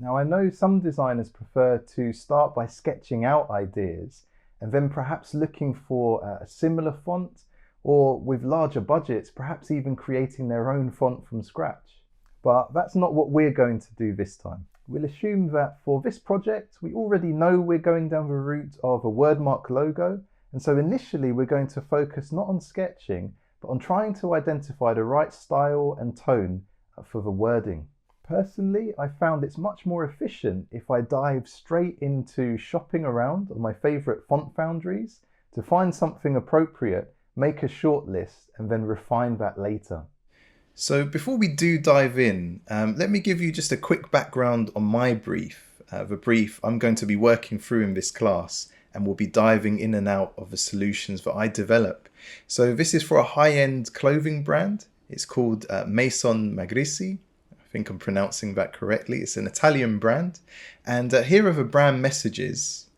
Now, I know some designers prefer to start by sketching out ideas and then perhaps looking for a similar font, or with larger budgets, perhaps even creating their own font from scratch. But that's not what we're going to do this time. We'll assume that for this project, we already know we're going down the route of a Wordmark logo, and so initially we're going to focus not on sketching, but on trying to identify the right style and tone for the wording. Personally, I found it's much more efficient if I dive straight into shopping around on my favorite font foundries to find something appropriate, make a shortlist, and then refine that later. So before we do dive in, let me give you just a quick background on my brief. The brief I'm going to be working through in this class, and we'll be diving in and out of the solutions that I develop. So this is for a high-end clothing brand. It's called Maison Magrici. I think I'm pronouncing that correctly. It's an Italian brand. And here are the brand messages.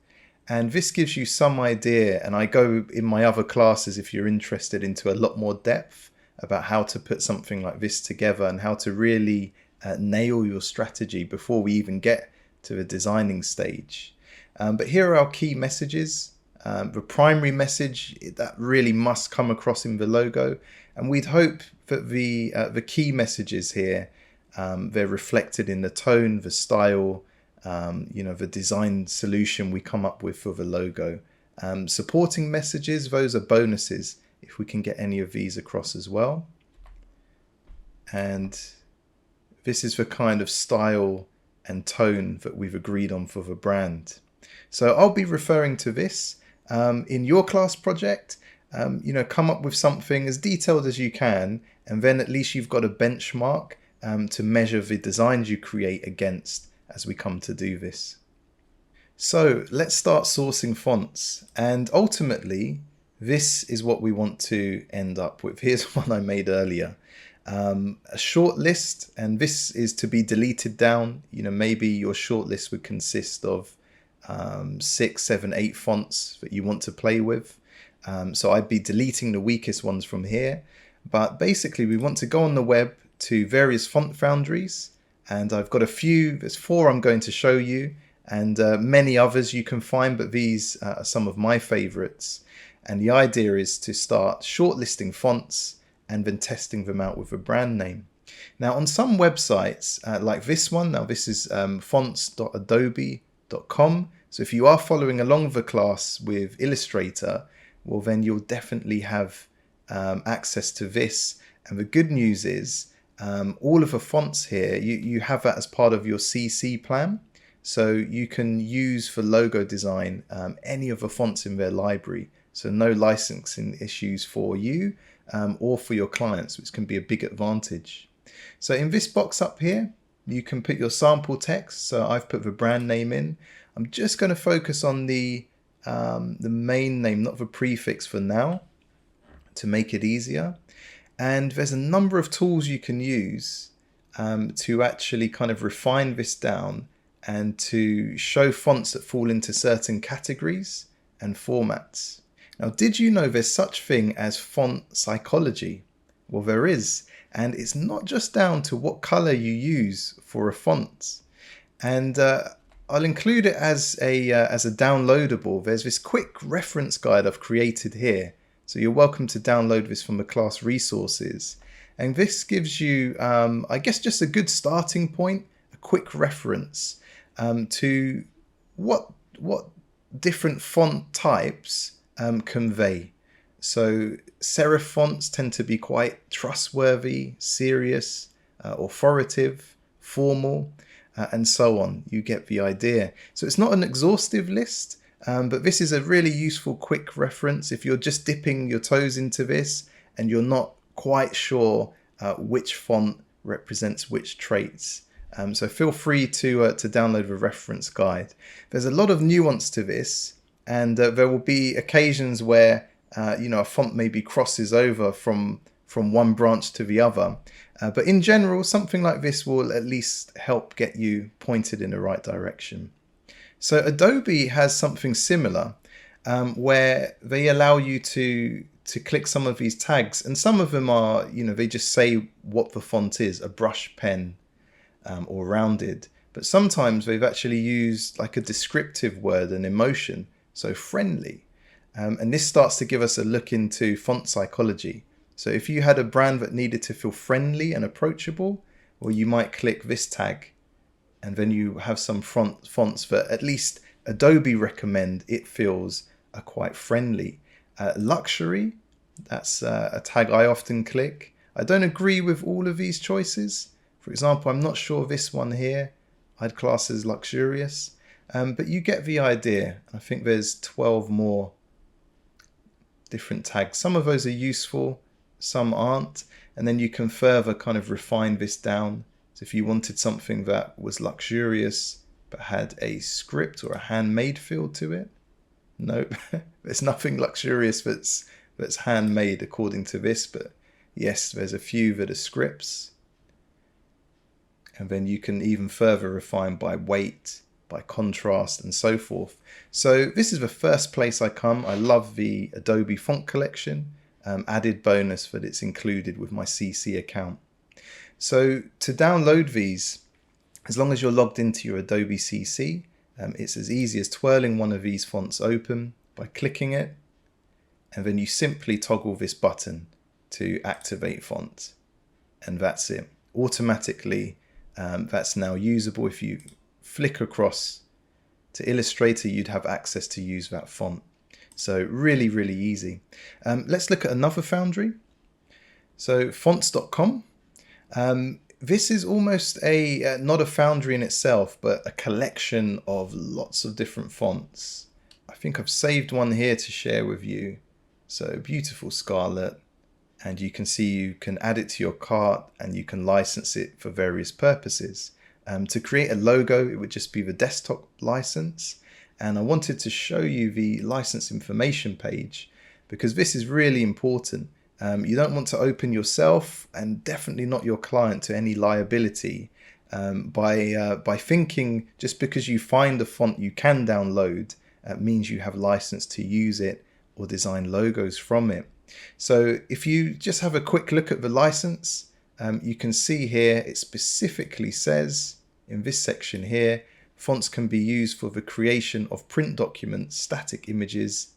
And this gives you some idea. And I go in my other classes, if you're interested, into a lot more depth about how to put something like this together and how to really nail your strategy before we even get to the designing stage. But here are our key messages. The primary message that really must come across in the logo. And we'd hope that the key messages here, they're reflected in the tone, the style, the design solution we come up with for the logo. Supporting messages, those are bonuses if we can get any of these across as well. And this is the kind of style and tone that we've agreed on for the brand. So I'll be referring to this in your class project. Come up with something as detailed as you can, and then at least you've got a benchmark to measure the designs you create against as we come to do this. So let's start sourcing fonts, and ultimately this is what we want to end up with. Here's one I made earlier. A short list, and this is to be deleted down. Maybe your short list would consist of 6, 7, 8 fonts that you want to play with. So I'd be deleting the weakest ones from here. But basically we want to go on the web to various font foundries, and I've got a few. There's 4 I'm going to show you, and many others you can find, but these are some of my favorites. And the idea is to start shortlisting fonts and then testing them out with a brand name. Now on some websites like this one, now this is fonts.adobe.com. So if you are following along the class with Illustrator, well then you'll definitely have access to this. And the good news is all of the fonts here, you have that as part of your CC plan. So you can use for logo design any of the fonts in their library. So no licensing issues for you or for your clients, which can be a big advantage. So in this box up here, you can put your sample text. So I've put the brand name in. I'm just going to focus on the main name, not the prefix for now, to make it easier. And there's a number of tools you can use to actually kind of refine this down and to show fonts that fall into certain categories and formats. Now, did you know there's such thing as font psychology? Well, there is, and it's not just down to what color you use for a font. And I'll include it as a downloadable. There's this quick reference guide I've created here. So you're welcome to download this from the class resources. And this gives you, I guess, just a good starting point, a quick reference to what different font types convey. So serif fonts tend to be quite trustworthy, serious, authoritative, formal, and so on. You get the idea. So it's not an exhaustive list, but this is a really useful quick reference if you're just dipping your toes into this and you're not quite sure which font represents which traits. So feel free to download the reference guide. There's a lot of nuance to this, and there will be occasions where a font maybe crosses over from one branch to the other. But in general, something like this will at least help get you pointed in the right direction. So Adobe has something similar where they allow you to click some of these tags, and some of them are, they just say what the font is, a brush pen or rounded. but sometimes they've actually used like a descriptive word, an emotion, so friendly. And this starts to give us a look into font psychology. So if you had a brand that needed to feel friendly and approachable, well, you might click this tag, and then you have some fonts that at least Adobe recommend it feels are quite friendly. Luxury, that's a tag I often click. I don't agree with all of these choices. For example, I'm not sure this one here I'd class as luxurious, but you get the idea. I think there's 12 more different tags. Some of those are useful, some aren't, and then you can further kind of refine this down. So if you wanted something that was luxurious but had a script or a handmade feel to it, nope, there's nothing luxurious that's handmade according to this, but yes, there's a few that are scripts. And then you can even further refine by weight, by contrast, and so forth. So this is the first place I come. I love the Adobe font collection. Added bonus that it's included with my CC account. So to download these, as long as you're logged into your Adobe CC, it's as easy as twirling one of these fonts open by clicking it, and then you simply toggle this button to activate font, and that's it. Automatically, that's now usable. If you flick across to Illustrator, you'd have access to use that font. So really, really easy. Let's look at another foundry. So fonts.com. This is almost a not a foundry in itself, but a collection of lots of different fonts. I think I've saved one here to share with you. So beautiful Scarlet, and you can see you can add it to your cart and you can license it for various purposes. To create a logo, it would just be the desktop license. And I wanted to show you the license information page because this is really important. You don't want to open yourself and definitely not your client to any liability by thinking just because you find a font you can download means you have license to use it or design logos from it. So if you just have a quick look at the license, you can see here it specifically says in this section here, fonts can be used for the creation of print documents, static images,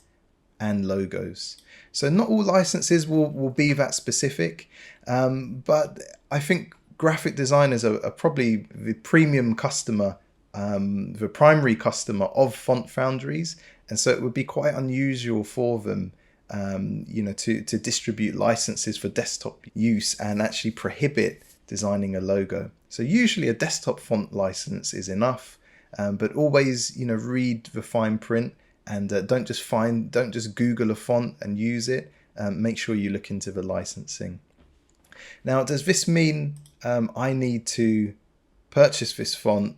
and logos. So not all licenses will be that specific, but I think graphic designers are probably the premium customer, the primary customer of font foundries, and so it would be quite unusual for them to distribute licenses for desktop use and actually prohibit designing a logo. So usually a desktop font license is enough, but always read the fine print and don't just Google a font and use it. Make sure you look into the licensing. Now, does this mean I need to purchase this font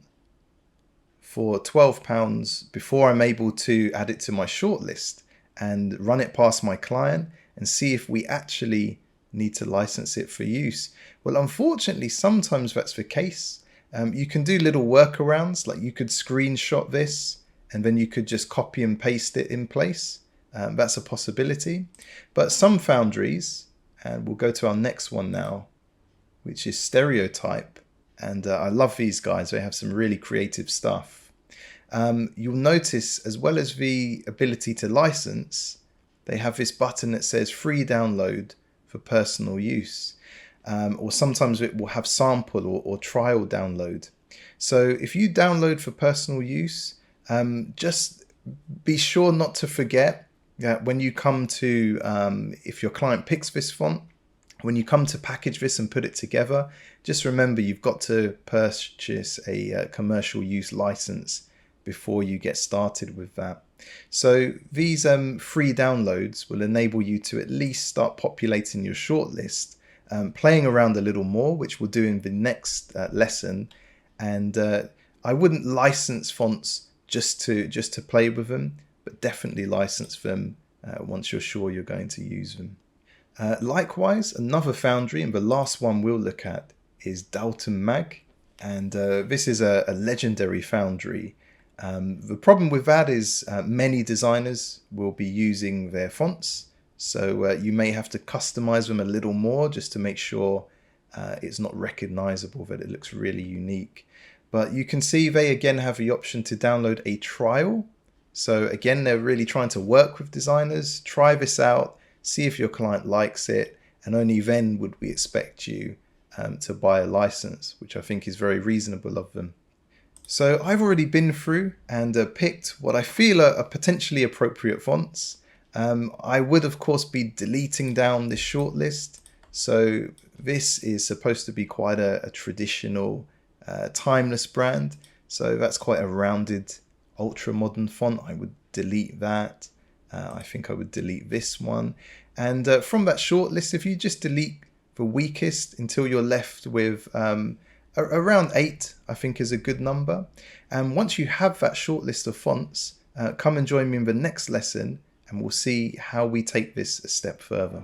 for £12 before I'm able to add it to my shortlist and run it past my client and see if we actually need to license it for use? Well, unfortunately, sometimes that's the case. You can do little workarounds, like you could screenshot this and then you could just copy and paste it in place. That's a possibility. But some foundries, and we'll go to our next one now, which is Stereotype. And I love these guys. They have some really creative stuff. You'll notice, as well as the ability to license, they have this button that says free download for personal use. Or sometimes it will have sample or trial download. So if you download for personal use, just be sure not to forget that when you come to, if your client picks this font, when you come to package this and put it together, just remember you've got to purchase a commercial use license before you get started with that. So these free downloads will enable you to at least start populating your shortlist, playing around a little more, which we'll do in the next lesson. And I wouldn't license fonts just to play with them, but definitely license them once you're sure you're going to use them. Likewise, another foundry, and the last one we'll look at, is Dalton Mag. And this is a legendary foundry. The problem with that is many designers will be using their fonts. So you may have to customize them a little more just to make sure it's not recognizable, that it looks really unique. But you can see they again have the option to download a trial. So again, they're really trying to work with designers. Try this out, see if your client likes it, and only then would we expect you to buy a license, which I think is very reasonable of them. So I've already been through and picked what I feel are potentially appropriate fonts. I would of course be deleting down this shortlist. So this is supposed to be quite a traditional, timeless brand. So that's quite a rounded, ultra modern font. I would delete that. I think I would delete this one. And from that shortlist, if you just delete the weakest until you're left with around 8, I think is a good number. And once you have that short list of fonts, come and join me in the next lesson and we'll see how we take this a step further.